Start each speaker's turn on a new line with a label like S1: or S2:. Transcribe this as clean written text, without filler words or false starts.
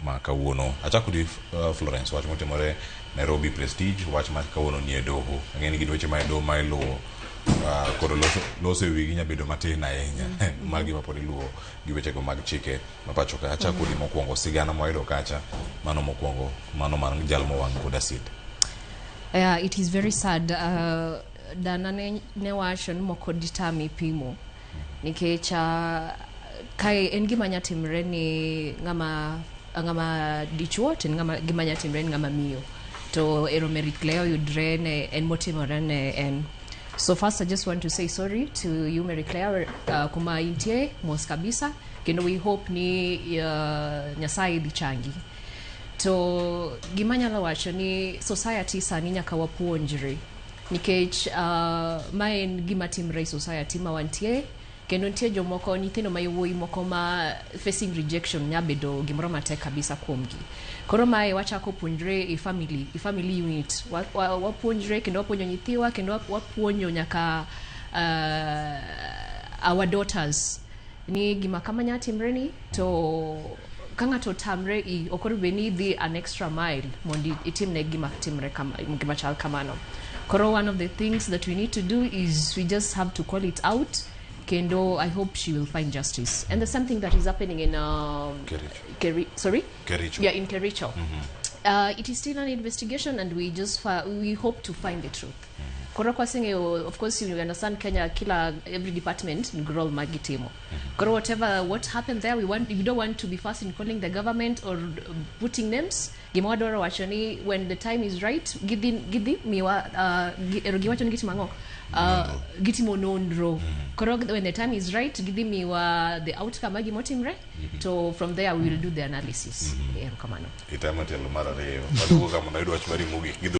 S1: ma kawuono. Achako di Florence, wach motimore Nairobi Prestige, wach ma kawuono nie doho. Ng'eni gi weche ma doho ma iluwo kod loso e wigi nyabedo matin ahinya. Magi ma pod iluwo gi weche go mag chike ma pacho ka. Achako di mokwongo sigana moyudo kacha, mano mokwongo, mano man jal mowang' kod asid.
S2: It is very sad. Dana ne wacho ni moko ditami pimo. Nikech kai en gima nyatimre ni ngama dichuo tin gima nyatimre ni ngama miyo. To eromerit leo yudre ne en motimore ne en. So first I just want to say sorry to you Mary Claire kuma intie mos kabisa. Kendo we hope ni Nyasaye dichangi. To gima nyalo wacho ni society sani nyaka wapuonjre. Nikech ma en gima timre society ma wantie. Kendo nitie jomoko nyithindo ma yowuoyi moko ma facing rejection nyabedo gimoro matek kabisa kuomgi. Koro mae wachako puonjre i family unit. Wapuonjre kendo wapuonjo nyithiwa kendo wapuonjo nyaka our daughters. Ni gima kama nyatimre ni to kanga to tamre I okoro beni the an extra mile mondi itimne gima timre kama gima chal kamano. Koro one of the things that we need to do is we just have to call it out. Kendo, I hope she will find justice. And there's something that is happening in
S1: Kericho.
S2: Yeah, in Kericho. It is still an investigation, and we hope to find the truth. Koro kwa singe, of course, you understand Kenya, every department in Grol Maggi Timo. Koro what happened there, we don't want to be fast in calling the government or putting names. Gimadoro wachoni, when the time is right, gidi miwa erogiwacho ngiti mango. Giti monondro. Koro when the time is right, gidi miwa the outcome agi motimre. So from there we will do the analysis. Kamano.
S1: Itama telo mara leo. Madugo kama naidu wachmari mugi.